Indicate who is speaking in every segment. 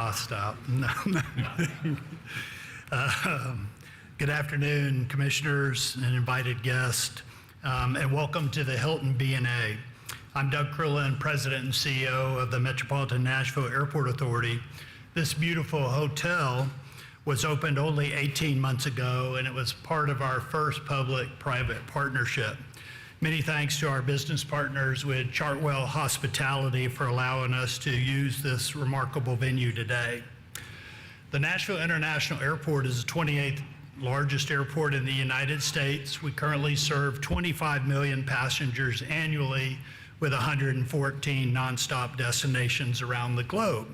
Speaker 1: tossed out. No. Good afternoon, commissioners and invited guests, and welcome to the Hilton B&A. I'm Doug Krillin, President and CEO of the Metropolitan Nashville Airport Authority. This beautiful hotel was opened only 18 months ago, and it was part of our first public-private partnership. Many thanks to our business partners with Chartwell Hospitality for allowing us to use this remarkable venue today. The Nashville International Airport is the 28th largest airport in the United States. We currently serve 25 million passengers annually with 114 nonstop destinations around the globe.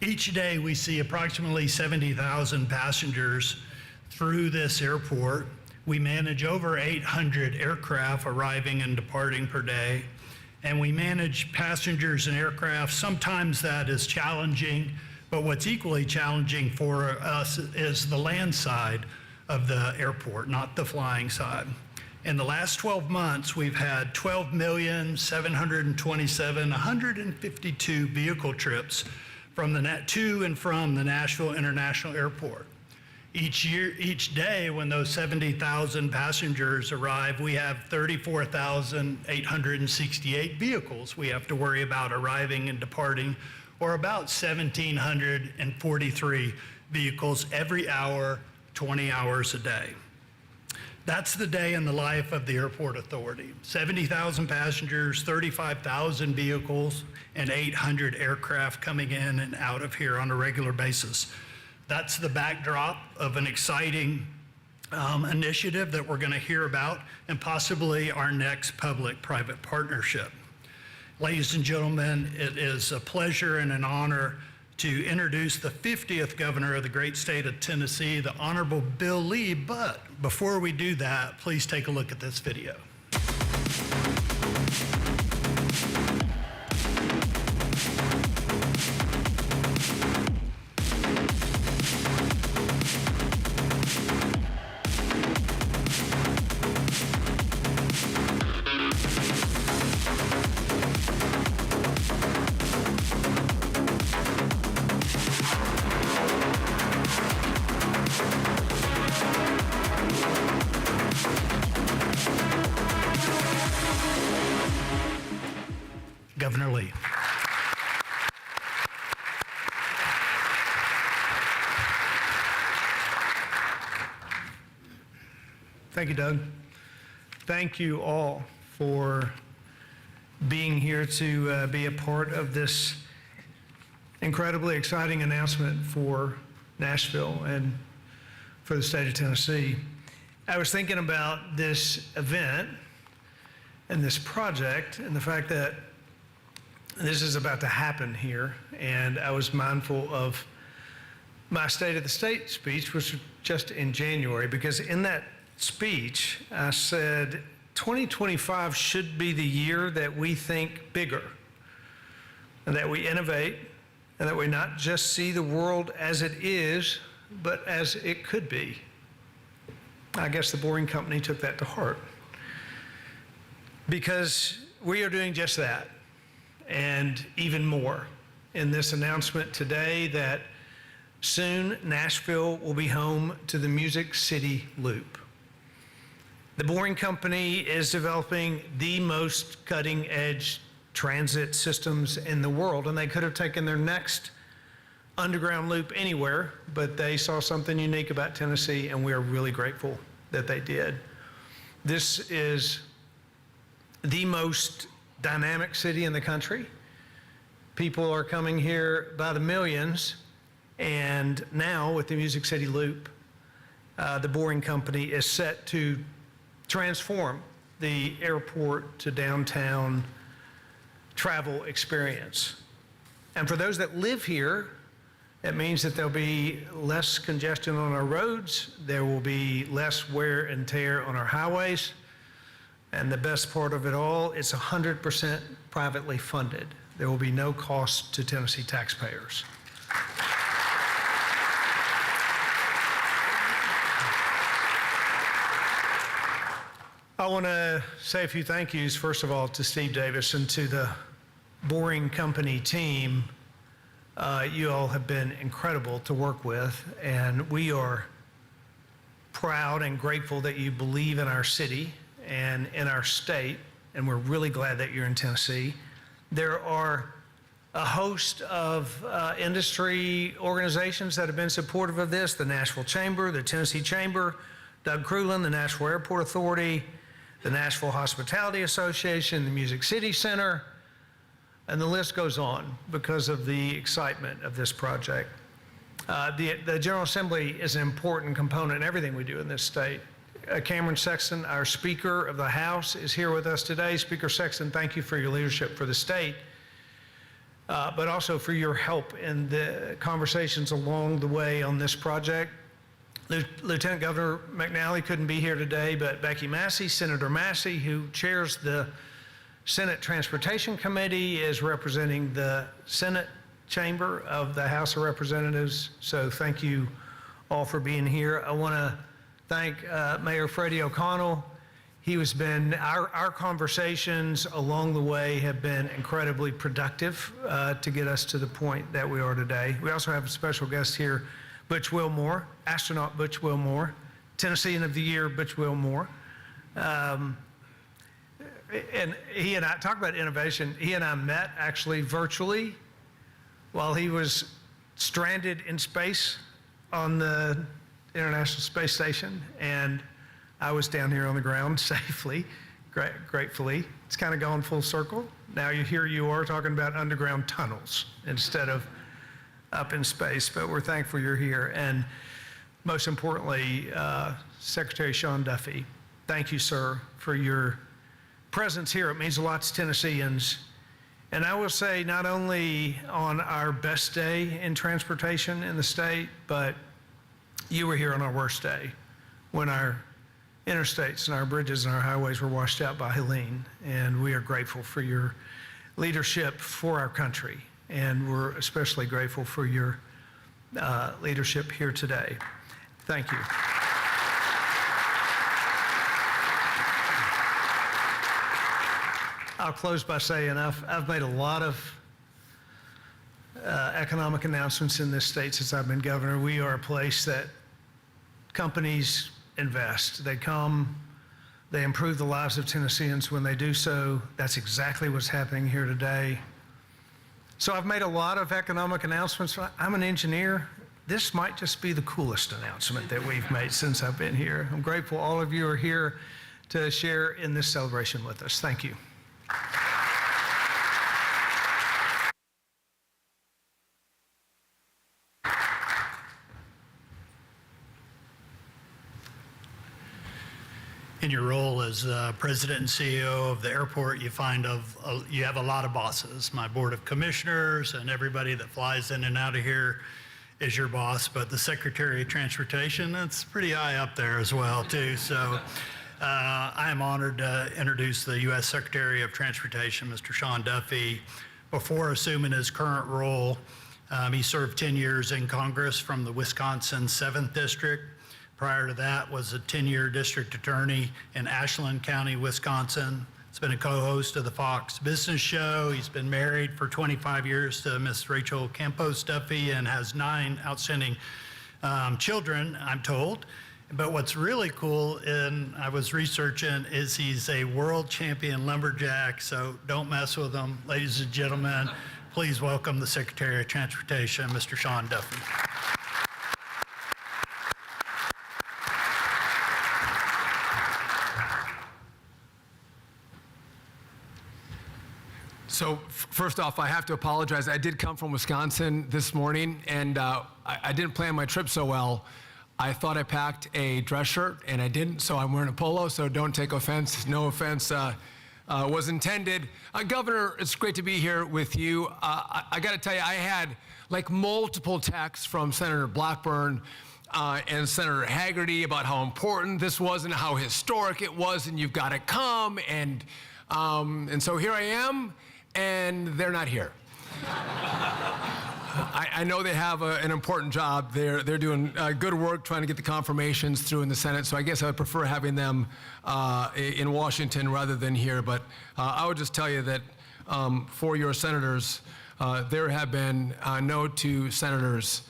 Speaker 1: Each day we see approximately 70,000 passengers through this airport. We manage over 800 aircraft arriving and departing per day, and we manage passengers and aircraft. Sometimes that is challenging, but what's equally challenging for us is the land side of the airport, not the flying side. In the last 12 months, we've had 12,727,152 vehicle trips from to and from the Nashville International Airport. Each day when those 70,000 passengers arrive, we have 34,868 vehicles we have to worry about arriving and departing, or about 1,743 vehicles every hour, 20 hours a day. That's the day in the life of the Airport Authority. 70,000 passengers, 35,000 vehicles, and 800 aircraft coming in and out of here on a regular basis. That's the backdrop of an exciting initiative that we're going to hear about, and possibly our next public-private partnership. Ladies and gentlemen, it is a pleasure and an honor to introduce the 50th governor of the great state of Tennessee, the Honorable Bill Lee. But before we do that, please take a look at this video. Governor Lee.
Speaker 2: Thank you, Doug. Thank you all for being here to be a part of this incredibly exciting announcement for Nashville and for the state of Tennessee. I was thinking about this event and this project and the fact that this is about to happen here, and I was mindful of my State of the State speech, which was just in January, because in that speech, I said 2025 should be the year that we think bigger, and that we innovate, and that we not just see the world as it is, but as it could be. I guess the Boring Company took that to heart, because we are doing just that. And even more in this announcement today that soon Nashville will be home to the Music City Loop. The Boring Company is developing the most cutting-edge transit systems in the world, and they could have taken their next underground loop anywhere, but they saw something unique about Tennessee, and we are really grateful that they did. This is the most dynamic city in the country. People are coming here by the millions, and now with the Music City Loop, the Boring Company is set to transform the airport to downtown travel experience. And for those that live here, it means that there'll be less congestion on our roads, there will be less wear and tear on our highways, and the best part of it all, it's 100% privately funded. There will be no cost to Tennessee taxpayers. I want to say a few thank yous, first of all, to Steve Davis and to the Boring Company team You all have been incredible to work with, and we are proud and grateful that you believe in our city and in our state, and we're really glad that you're in Tennessee. There are a host of industry organizations that have been supportive of this: the Nashville Chamber, the Tennessee Chamber, Doug Crulin, the Nashville Airport Authority, the Nashville Hospitality Association, the Music City Center, and the list goes on because of the excitement of this project. The General Assembly is an important component in everything we do in this state. Cameron Sexton, our Speaker of the House, is here with us today. Speaker Sexton, thank you for your leadership for the state, but also for your help in the conversations along the way on this project. Lieutenant Governor McNally couldn't be here today, but Becky Massey, Senator Massey, who chairs the Senate Transportation Committee, is representing the Senate Chamber of the House of Representatives. So thank you all for being here. I want to thank Mayor Freddie O'Connell. Our conversations along the way have been incredibly productive to get us to the point that we are today. We also have a special guest here, Butch Wilmore, astronaut Butch Wilmore, Tennessean of the Year Butch Wilmore. And he and I, talk about innovation, he and I met actually virtually while he was stranded in space on the International Space Station, and I was down here on the ground safely, gratefully. It's kind of gone full circle. Now here you are talking about underground tunnels instead of up in space, but we're thankful you're here. And most importantly, Secretary Sean Duffy, thank you, sir, for your presence here. It means a lot to Tennesseans. And I will say, not only on our best day in transportation in the state, but you were here on our worst day when our interstates and our bridges and our highways were washed out by Helene. And we are grateful for your leadership for our country. And we're especially grateful for your leadership here today. Thank you. I'll close by saying I've made a lot of economic announcements in this state since I've been governor. We are a place that companies invest. They come, they improve the lives of Tennesseans when they do so. That's exactly what's happening here today. So I've made a lot of economic announcements. I'm an engineer. This might just be the coolest announcement that we've made since I've been here. I'm grateful all of you are here to share in this celebration with us. Thank you.
Speaker 1: In your role as president and CEO of the airport, you have a lot of bosses. My board of commissioners and everybody that flies in and out of here is your boss, but the Secretary of Transportation, that's pretty high up there as well, too. So I am honored to introduce the U.S. Secretary of Transportation, Mr. Sean Duffy. Before assuming his current role, he served 10 years in Congress from the Wisconsin 7th District. Prior to that was a 10-year district attorney in Ashland County, Wisconsin. He's been a co-host of the Fox Business Show. He's been married for 25 years to Miss Rachel Campos Duffy and has 9 outstanding children, I'm told. But what's really cool, and I was researching, is he's a world champion lumberjack, so don't mess with him. Ladies and gentlemen, please welcome the Secretary of Transportation, Mr. Sean Duffy.
Speaker 3: So first off, I have to apologize. I did come from Wisconsin this morning, and I didn't plan my trip so well. I thought I packed a dress shirt, and I didn't, so I'm wearing a polo, so don't take offense. No offense was intended. Governor, it's great to be here with you. I got to tell you, I had like multiple texts from Senator Blackburn and Senator Haggerty about how important this was and how historic it was, and you've got to come, and so here I am, and they're not here. I know they have an important job. They're doing good work trying to get the confirmations through in the Senate, so I guess I would prefer having them in Washington rather than here. But I would just tell you that for your senators, there have been no two senators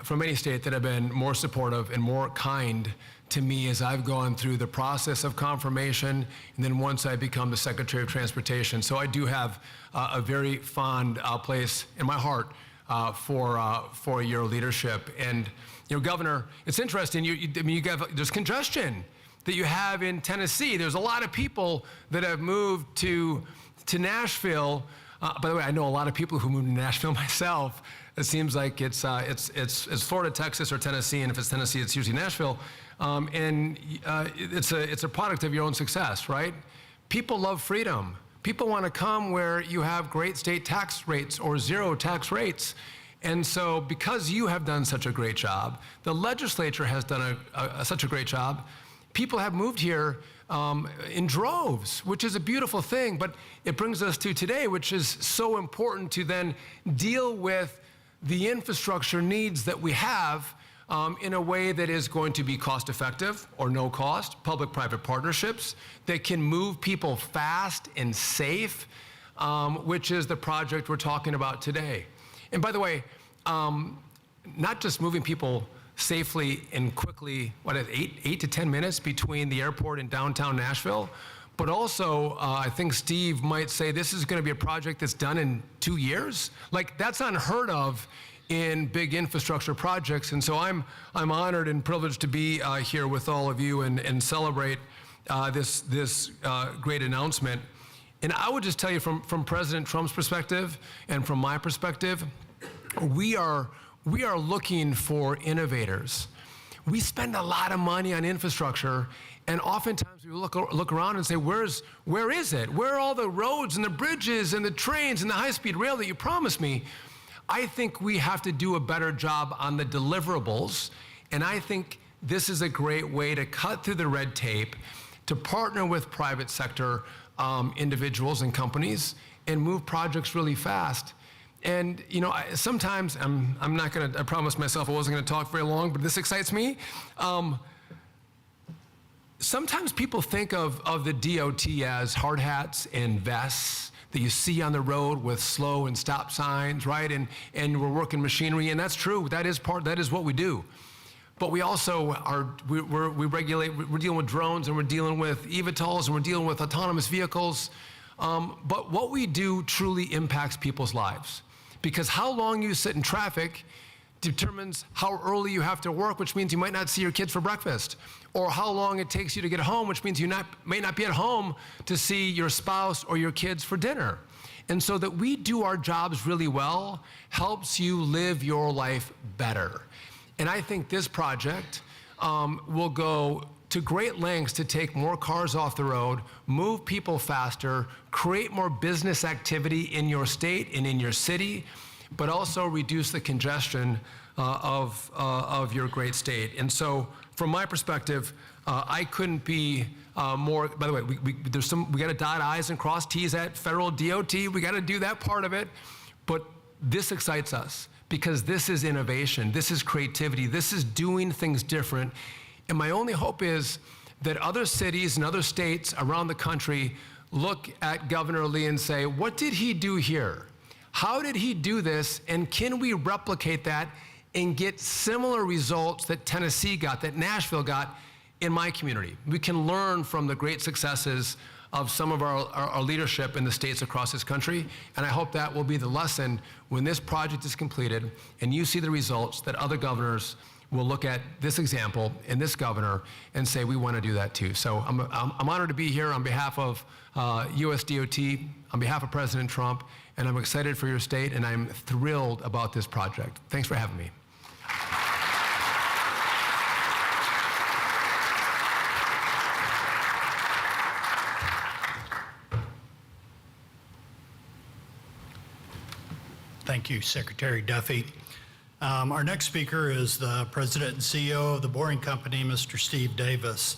Speaker 3: from any state that have been more supportive and more kind to me as I've gone through the process of confirmation, and then once I become the Secretary of Transportation. So I do have a very fond place in my heart for your leadership. And Governor, it's interesting. There's congestion that you have in Tennessee. There's a lot of people that have moved to Nashville. By the way, I know a lot of people who moved to Nashville myself. It seems like it's Florida, Texas, or Tennessee, and if it's Tennessee, it's usually Nashville. It's a product of your own success, right? People love freedom. People want to come where you have great state tax rates or zero tax rates. And so because you have done such a great job, the legislature has done such a great job, people have moved here in droves, which is a beautiful thing. But it brings us to today, which is so important to then deal with the infrastructure needs that we have in a way that is going to be cost effective or no cost, public-private partnerships that can move people fast and safe, which is the project we're talking about today. And by the way, not just moving people safely and quickly, 8 to 10 minutes between the airport and downtown Nashville, but also I think Steve might say this is going to be a project that's done in 2 years. Like, that's unheard of in big infrastructure projects. And so I'm honored and privileged to be here with all of you and celebrate this great announcement. And I would just tell you from President Trump's perspective and from my perspective, we are looking for innovators. We spend a lot of money on infrastructure, and oftentimes we look around and say, where is it? Where are all the roads and the bridges and the trains and the high-speed rail that you promised me? I think we have to do a better job on the deliverables, and I think this is a great way to cut through the red tape, to partner with private sector individuals and companies and move projects really fast. And sometimes I'm not going to. I promised myself I wasn't going to talk very long, but this excites me. Sometimes people think of the DOT as hard hats and vests that you see on the road with slow and stop signs, right? And we're working machinery, and that's true. That is what we do. But we also we regulate. We're dealing with drones, and we're dealing with eVTOLs, and we're dealing with autonomous vehicles. But what we do truly impacts people's lives, because how long you sit in traffic determines how early you have to work, which means you might not see your kids for breakfast, or how long it takes you to get home, which means you may not be at home to see your spouse or your kids for dinner. And so that we do our jobs really well helps you live your life better. And I think this project will go to great lengths to take more cars off the road, move people faster, create more business activity in your state and in your city, but also reduce the congestion of your great state. And so, from my perspective, I couldn't be more. By the way, we got to dot I's and cross T's at federal DOT. We got to do that part of it. But this excites us because this is innovation. This is creativity. This is doing things different. And my only hope is that other cities and other states around the country look at Governor Lee and say, what did he do here? How did he do this? And can we replicate that and get similar results that Tennessee got, that Nashville got in my community? We can learn from the great successes of some of our leadership in the states across this country. And I hope that will be the lesson when this project is completed and you see the results, that other governors will look at this example and this governor and say, we want to do that too. So I'm honored to be here on behalf of US DOT, on behalf of President Trump, and I'm excited for your state, and I'm thrilled about this project. Thanks for having me.
Speaker 1: Thank you, Secretary Duffy. Our next speaker is the President and CEO of the Boring Company, Mr. Steve Davis.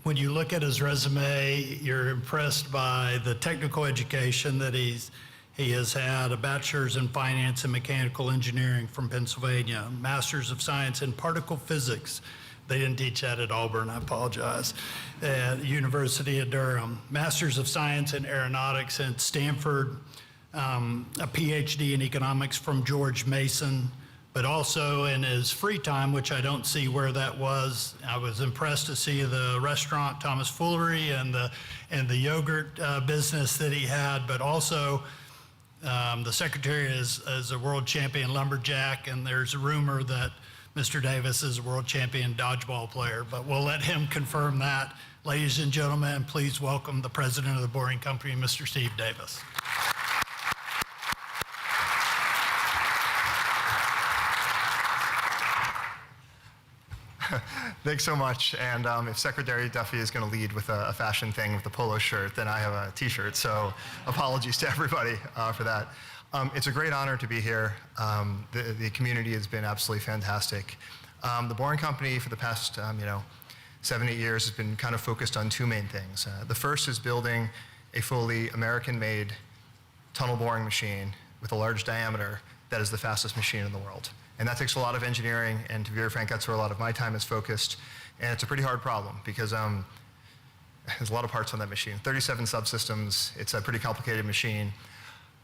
Speaker 1: When you look at his resume, you're impressed by the technical education that he has had, a bachelor's in finance and mechanical engineering from Pennsylvania, master's of science in particle physics. They didn't teach that at Auburn, I apologize. At the University of Durham, master's of science in aeronautics at Stanford, a PhD in economics from George Mason, but also in his free time, which I don't see where that was. I was impressed to see the restaurant Thomas Foolery and the yogurt business that he had, but also the secretary is a world champion lumberjack, and there's a rumor that Mr. Davis is a world champion dodgeball player, but we'll let him confirm that. Ladies and gentlemen, please welcome the president of the Boring Company, Mr. Steve Davis.
Speaker 4: Thanks so much. And if Secretary Duffy is going to lead with a fashion thing with the polo shirt, then I have a t-shirt. So apologies to everybody for that. It's a great honor to be here. The community has been absolutely fantastic. The Boring Company for the past 7, 8 years has been kind of focused on two main things. The first is building a fully American-made tunnel boring machine with a large diameter that is the fastest machine in the world. And that takes a lot of engineering, and to be very frank, that's where a lot of my time is focused. And it's a pretty hard problem because there's a lot of parts on that machine. 37 subsystems, it's a pretty complicated machine.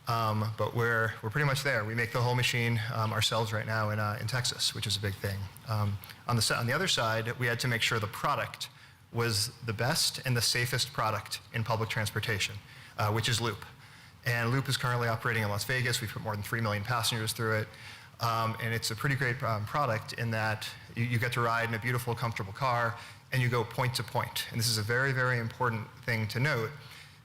Speaker 4: But we're pretty much there. We make the whole machine ourselves right now in Texas, which is a big thing. On the other side, we had to make sure the product was the best and the safest product in public transportation, which is Loop. And Loop is currently operating in Las Vegas. We've put more than 3 million passengers through it. And it's a pretty great product in that you get to ride in a beautiful, comfortable car, and you go point to point. And this is a very, very important thing to note,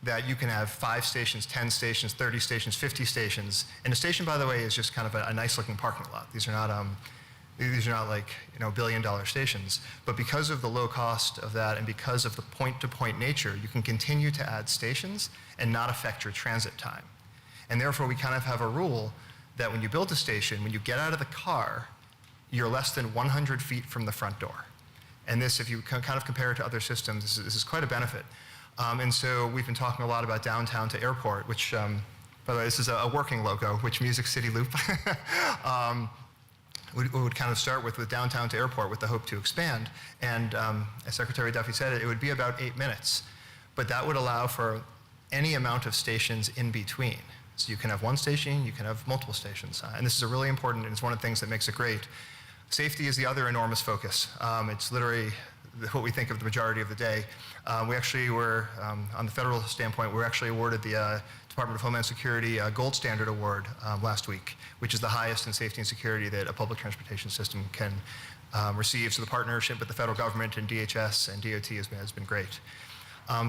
Speaker 4: that you can have 5 stations, 10 stations, 30 stations, 50 stations. And a station, by the way, is just kind of a nice-looking parking lot. These are not like billion-dollar stations. But because of the low cost of that and because of the point-to-point nature, you can continue to add stations and not affect your transit time. And therefore, we kind of have a rule that when you build a station, when you get out of the car, you're less than 100 feet from the front door. And this, if you kind of compare it to other systems, this is quite a benefit. And so we've been talking a lot about downtown to airport, which, by the way, this is a working logo, which Music City Loop would kind of start with downtown to airport with the hope to expand. And as Secretary Duffy said, it would be about 8 minutes. But that would allow for any amount of stations in between. So you can have one station, you can have multiple stations. And this is a really important, and it's one of the things that makes it great. Safety is the other enormous focus. It's literally what we think of the majority of the day. We actually were, on the federal standpoint, we were actually awarded the Department of Homeland Security Gold Standard Award last week, which is the highest in safety and security that a public transportation system can receive. So the partnership with the federal government and DHS and DOT has been great.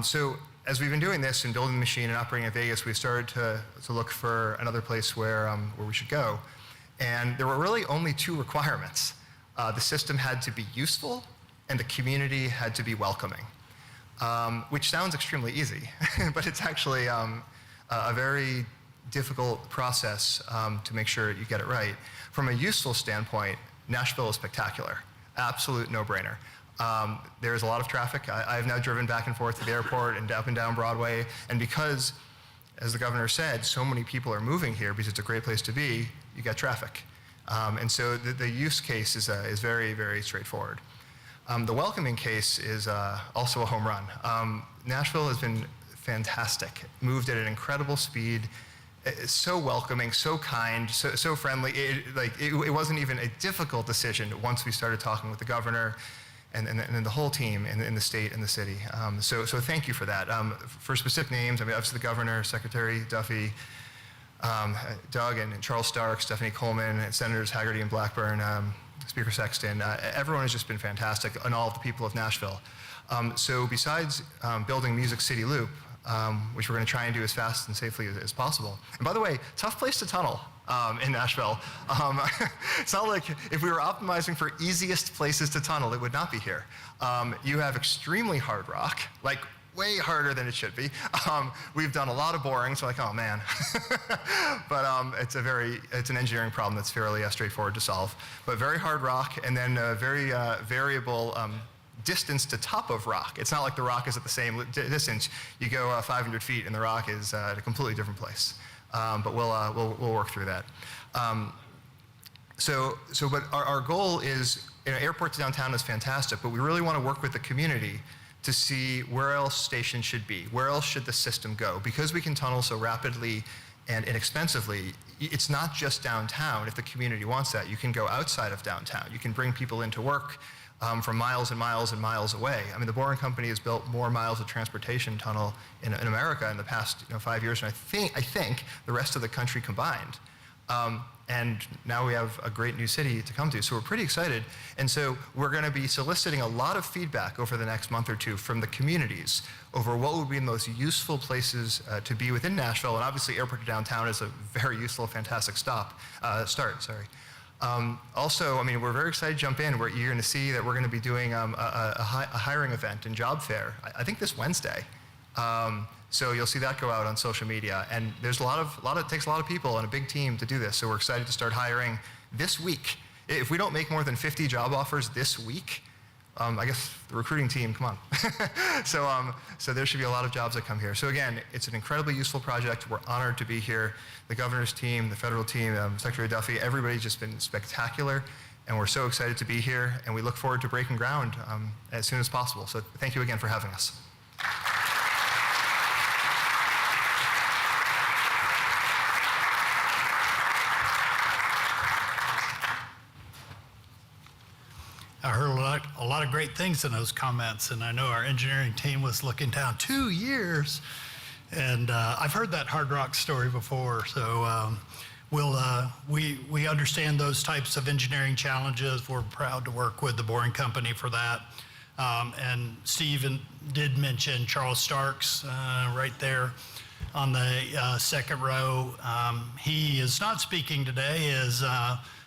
Speaker 4: So as we've been doing this and building the machine and operating in Vegas, we started to look for another place where we should go. And there were really only 2 requirements. The system had to be useful and the community had to be welcoming, which sounds extremely easy, but it's actually a very difficult process to make sure you get it right. From a useful standpoint, Nashville is spectacular, absolute no-brainer. There's a lot of traffic. I've now driven back and forth to the airport and up and down Broadway, and because, as the governor said, so many people are moving here because it's a great place to be, you get traffic. And so the use case is very, very straightforward. The welcoming case is also a home run. Nashville has been fantastic, moved at an incredible speed, so welcoming, so kind, so friendly. It wasn't even a difficult decision once we started talking with the governor and the whole team in the state and the city. So thank you for that. For specific names, I mean, obviously the governor, Secretary Duffy, Doug and Charles Stark, Stephanie Coleman, and Senators Hagerty and Blackburn, Speaker Sexton, everyone has just been fantastic, and all of the people of Nashville. So besides building Music City Loop, which we're going to try and do as fast and safely as possible. And by the way, tough place to tunnel in Nashville. It's not like if we were optimizing for easiest places to tunnel, it would not be here. You have extremely hard rock, like way harder than it should be. We've done a lot of boring, so like, oh man. But it's an engineering problem that's fairly straightforward to solve. But very hard rock, and then very variable distance to top of rock. It's not like the rock is at the same distance. You go 500 feet and the rock is at a completely different place. But we'll work through that. But our goal is, airport to downtown is fantastic, but we really want to work with the community to see where else stations should be, where else should the system go. Because we can tunnel so rapidly and inexpensively. It's not just downtown. If the community wants that, you can go outside of downtown. You can bring people into work from miles and miles and miles away. I mean, the Boring Company has built more miles of transportation tunnel in America in the past 5 years, and I think the rest of the country combined. And now we have a great new city to come to, so we're pretty excited. And so we're going to be soliciting a lot of feedback over the next month or two from the communities over what would be the most useful places to be within Nashville. And obviously, airport to downtown is a very useful, fantastic start. Also, I mean, we're very excited to jump in. You're going to see that we're going to be doing a hiring event and job fair, I think this Wednesday. So you'll see that go out on social media. And there's it takes a lot of people and a big team to do this. So we're excited to start hiring this week. If we don't make more than 50 job offers this week, I guess the recruiting team, come on. So there should be a lot of jobs that come here. So again, it's an incredibly useful project. We're honored to be here. The governor's team, the federal team, Secretary Duffy, everybody's just been spectacular. And we're so excited to be here. And we look forward to breaking ground as soon as possible. So thank you again for having us.
Speaker 1: I heard a lot of great things in those comments, and I know our engineering team was looking down 2 years, and I've heard that Hard Rock story before. So we understand those types of engineering challenges. We're proud to work with the Boring Company for that. And Steve did mention Charles Starks right there on the second row. He is not speaking today as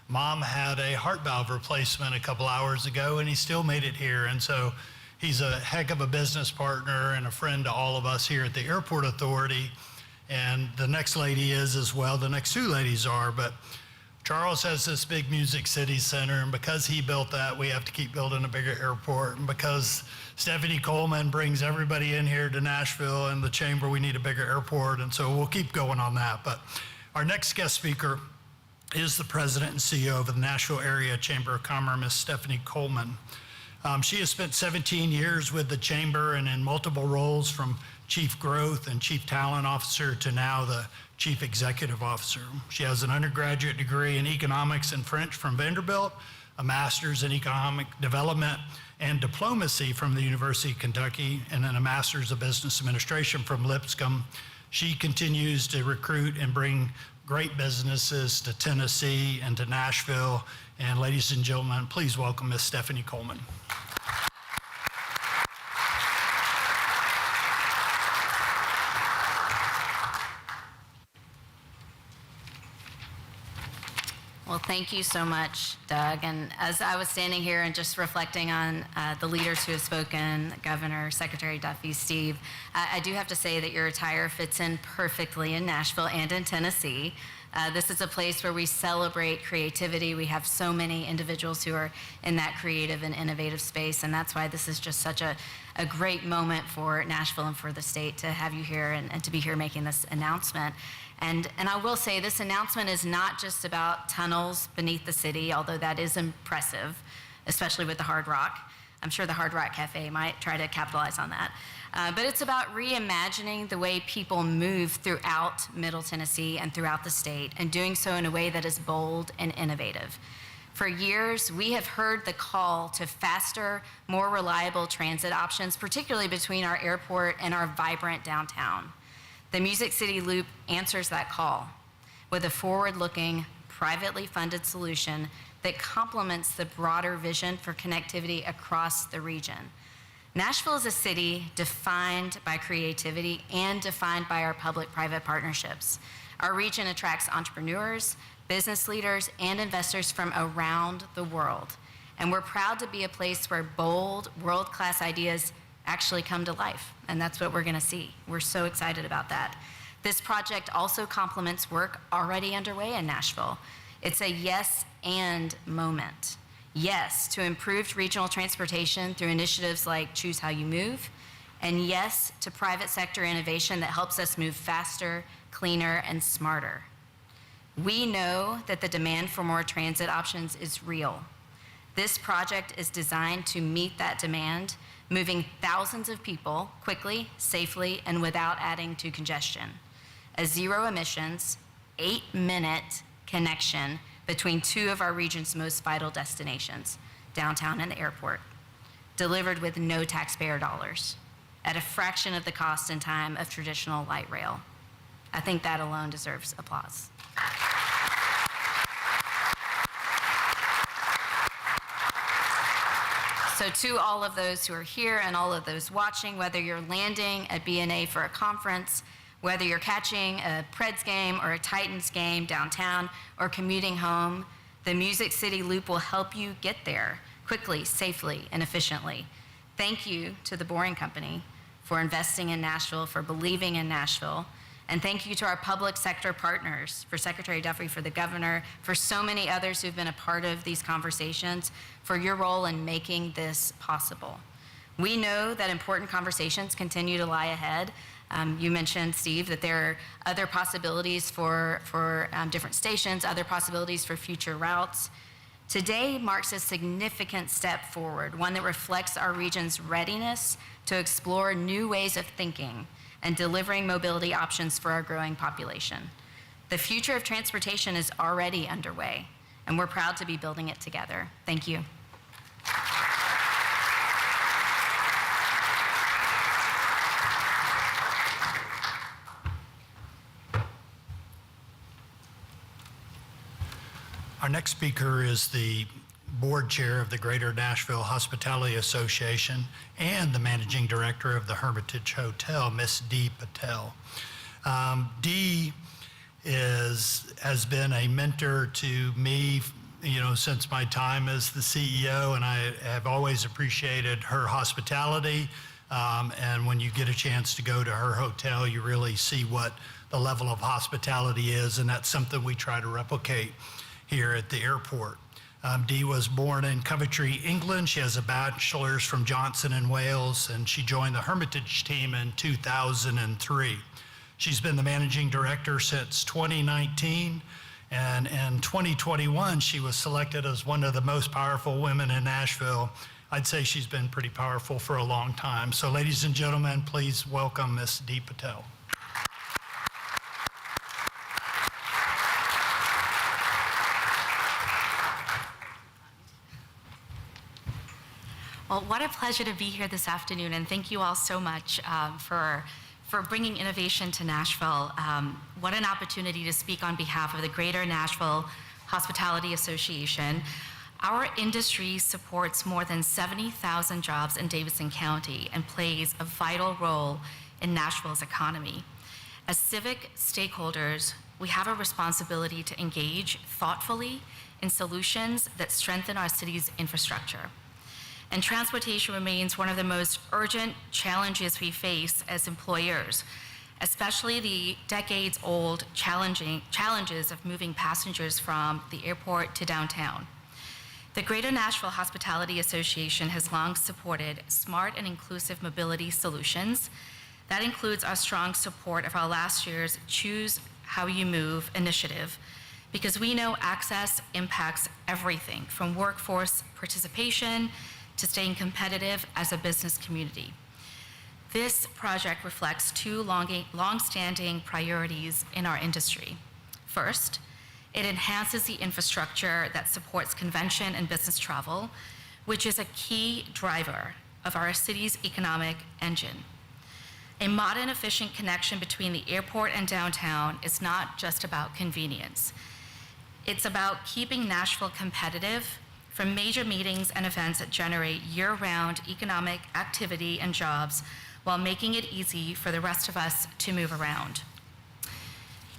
Speaker 1: Mom had a heart valve replacement a couple hours ago, and he still made it here. And so he's a heck of a business partner and a friend to all of us here at the Airport Authority. And the next lady is as well. The next two ladies are. But Charles has this big Music City Center, and because he built that, we have to keep building a bigger airport. And because Stephanie Coleman brings everybody in here to Nashville and the chamber, we need a bigger airport. And so we'll keep going on that. But our next guest speaker is the president and CEO of the Nashville Area Chamber of Commerce, Ms. Stephanie Coleman. She has spent 17 years with the chamber and in multiple roles, from chief growth and chief talent officer to now the chief executive officer. She has an undergraduate degree in economics and French from Vanderbilt, a master's in economic development and diplomacy from the University of Kentucky, and then a master's of business administration from Lipscomb. She continues to recruit and bring great businesses to Tennessee and to Nashville. And ladies and gentlemen, please welcome Ms. Stephanie Coleman.
Speaker 5: Well, thank you so much, Doug. And as I was standing here and just reflecting on the leaders who have spoken, Governor, Secretary Duffy, Steve, I do have to say that your attire fits in perfectly in Nashville and in Tennessee. This is a place where we celebrate creativity. We have so many individuals who are in that creative and innovative space, and that's why this is just such a great moment for Nashville and for the state to have you here and to be here making this announcement. And I will say this announcement is not just about tunnels beneath the city, although that is impressive, especially with the Hard Rock. I'm sure the Hard Rock Cafe might try to capitalize on that. But it's about reimagining the way people move throughout Middle Tennessee and throughout the state, and doing so in a way that is bold and innovative. For years, we have heard the call to faster, more reliable transit options, particularly between our airport and our vibrant downtown. The Music City Loop answers that call with a forward-looking, privately funded solution that complements the broader vision for connectivity across the region. Nashville is a city defined by creativity and defined by our public-private partnerships. Our region attracts entrepreneurs, business leaders, and investors from around the world. And we're proud to be a place where bold, world-class ideas actually come to life. And that's what we're gonna see. We're so excited about that. This project also complements work already underway in Nashville. It's a yes and moment. Yes to improved regional transportation through initiatives like Choose How You Move, and yes to private sector innovation that helps us move faster, cleaner, and smarter. We know that the demand for more transit options is real. This project is designed to meet that demand, moving thousands of people quickly, safely, and without adding to congestion. a zero-emissions, 8-minute connection between two of our region's most vital destinations, downtown and the airport, delivered with no taxpayer dollars, at a fraction of the cost and time of traditional light rail. I think that alone deserves applause. So to all of those who are here and all of those watching, whether you're landing at BNA for a conference, whether you're catching a Preds game or a Titans game downtown or commuting home, the Music City Loop will help you get there quickly, safely, and efficiently. Thank you to the Boring Company for investing in Nashville, for believing in Nashville. And thank you to our public sector partners, for Secretary Duffy, for the governor, for so many others who've been a part of these conversations, for your role in making this possible. We know that important conversations continue to lie ahead. You mentioned, Steve, that there are other possibilities for different stations, other possibilities for future routes. Today marks a significant step forward, one that reflects our region's readiness to explore new ways of thinking and delivering mobility options for our growing population. The future of transportation is already underway, and we're proud to be building it together. Thank you.
Speaker 1: Our next speaker is the board chair of the Greater Nashville Hospitality Association and the managing director of the Hermitage Hotel, Miss Dee Patel. Dee has been a mentor to me, since my time as the CEO, and I have always appreciated her hospitality. And when you get a chance to go to her hotel, you really see what the level of hospitality is, and that's something we try to replicate here at the airport. Dee was born in Coventry, England. She has a bachelor's from Johnson & Wales, and she joined the Hermitage team in 2003. She's been the managing director since 2019, and in 2021, she was selected as one of the most powerful women in Nashville. I'd say she's been pretty powerful for a long time. So ladies and gentlemen, please welcome Miss Dee Patel.
Speaker 6: Well, what a pleasure to be here this afternoon, and thank you all so much for bringing innovation to Nashville. What an opportunity to speak on behalf of the Greater Nashville Hospitality Association. Our industry supports more than 70,000 jobs in Davidson County and plays a vital role in Nashville's economy. As civic stakeholders, we have a responsibility to engage thoughtfully in solutions that strengthen our city's infrastructure. And transportation remains one of the most urgent challenges we face as employers, especially the decades-old challenges of moving passengers from the airport to downtown. The Greater Nashville Hospitality Association has long supported smart and inclusive mobility solutions. That includes our strong support of our last year's Choose How You Move initiative, because we know access impacts everything from workforce participation to staying competitive as a business community. This project reflects two long-standing priorities in our industry. First, it enhances the infrastructure that supports convention and business travel, which is a key driver of our city's economic engine. A modern, efficient connection between the airport and downtown is not just about convenience. It's about keeping Nashville competitive from major meetings and events that generate year-round economic activity and jobs while making it easy for the rest of us to move around.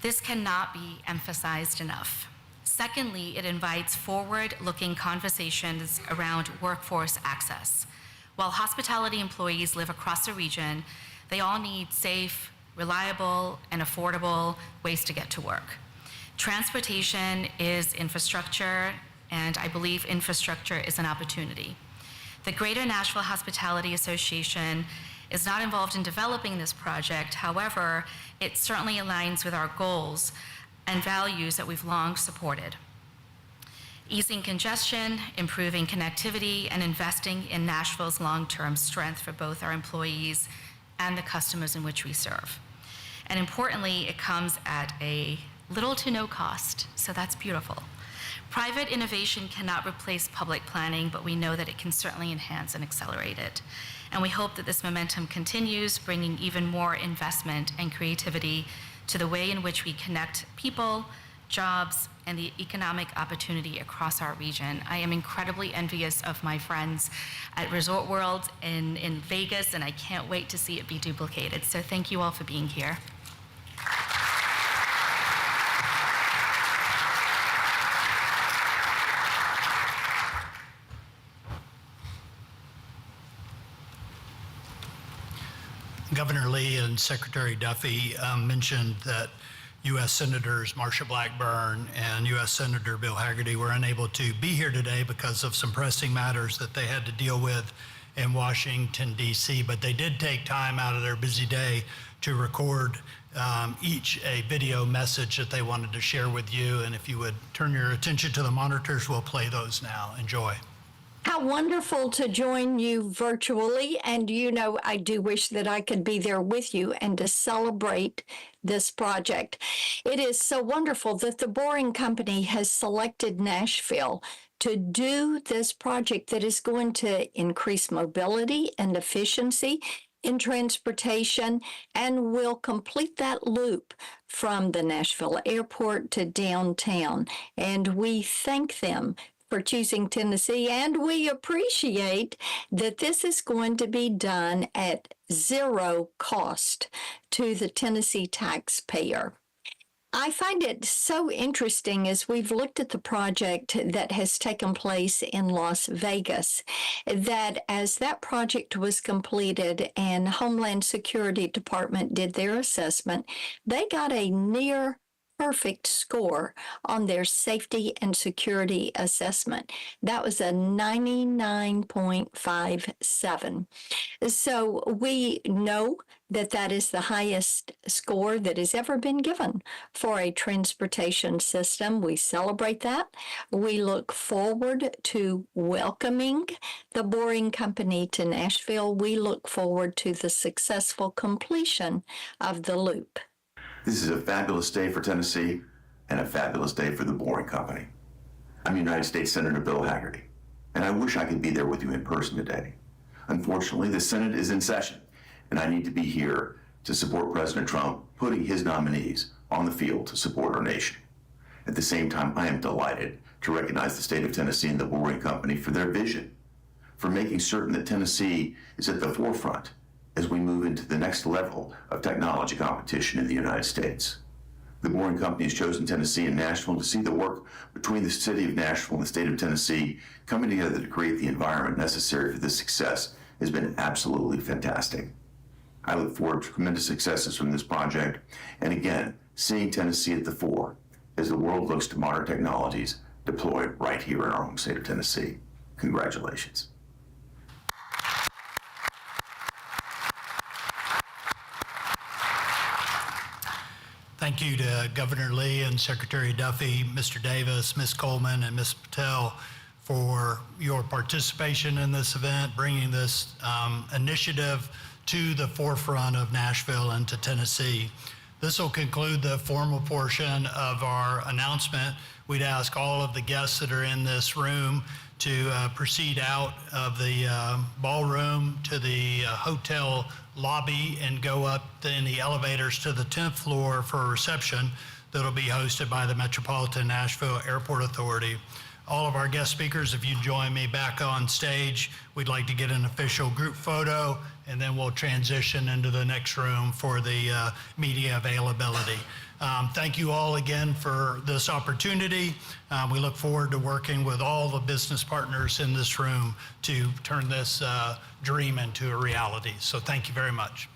Speaker 6: This cannot be emphasized enough. Secondly, it invites forward-looking conversations around workforce access. While hospitality employees live across the region, they all need safe, reliable, and affordable ways to get to work. Transportation is infrastructure, and I believe infrastructure is an opportunity. The Greater Nashville Hospitality Association is not involved in developing this project. However, it certainly aligns with our goals and values that we've long supported. Easing congestion, improving connectivity, and investing in Nashville's long-term strength for both our employees and the customers in which we serve. And importantly, it comes at a little to no cost, so that's beautiful. Private innovation cannot replace public planning, but we know that it can certainly enhance and accelerate it. And we hope that this momentum continues, bringing even more investment and creativity to the way in which we connect people, jobs, and the economic opportunity across our region. I am incredibly envious of my friends at Resort World in Vegas, and I can't wait to see it be duplicated. So thank you all for being here.
Speaker 1: Governor Lee and Secretary Duffy mentioned that U.S. Senators Marsha Blackburn and U.S. Senator Bill Hagerty were unable to be here today because of some pressing matters that they had to deal with in Washington, D.C., but they did take time out of their busy day to record each a video message that they wanted to share with you. And if you would turn your attention to the monitors, we'll play those now. Enjoy.
Speaker 7: How wonderful to join you virtually. And you know, I do wish that I could be there with you and to celebrate this project. It is so wonderful that the Boring Company has selected Nashville to do this project that is going to increase mobility and efficiency in transportation and will complete that loop from the Nashville airport to downtown. And we thank them for choosing Tennessee, and we appreciate that this is going to be done at zero cost to the Tennessee taxpayer. I find it so interesting as we've looked at the project that has taken place in Las Vegas, that as that project was completed and Homeland Security Department did their assessment, they got a near perfect score on their safety and security assessment. That was a 99.57. So we know that that is the highest score that has ever been given for a transportation system. We celebrate that. We look forward to welcoming the Boring Company to Nashville. We look forward to the successful completion of the loop.
Speaker 8: This is a fabulous day for Tennessee and a fabulous day for the Boring Company. I'm United States Senator Bill Hagerty, and I wish I could be there with you in person today. Unfortunately, the Senate is in session, and I need to be here to support President Trump putting his nominees on the field to support our nation. At the same time, I am delighted to recognize the state of Tennessee and the Boring Company for their vision, for making certain that Tennessee is at the forefront as we move into the next level of technology competition in the United States. The Boring Company has chosen Tennessee and Nashville to see the work between the city of Nashville and the state of Tennessee coming together to create the environment necessary for this success has been absolutely fantastic. I look forward to tremendous successes from this project, and again, seeing Tennessee at the fore as the world looks to modern technologies deployed right here in our home state of Tennessee. Congratulations.
Speaker 1: Thank you to Governor Lee and Secretary Duffy, Mr. Davis, Ms. Coleman, and Ms. Patel for your participation in this event, bringing this initiative to the forefront of Nashville and to Tennessee. This will conclude the formal portion of our announcement. We'd ask all of the guests that are in this room to proceed out of the ballroom to the hotel lobby and go up in the elevators to the 10th floor for a reception that'll be hosted by the Metropolitan Nashville Airport Authority. All of our guest speakers, if you join me back on stage, we'd like to get an official group photo, and then we'll transition into the next room for the media availability. Thank you all again for this opportunity. We look forward to working with all the business partners in this room to turn this dream into a reality. So thank you very much.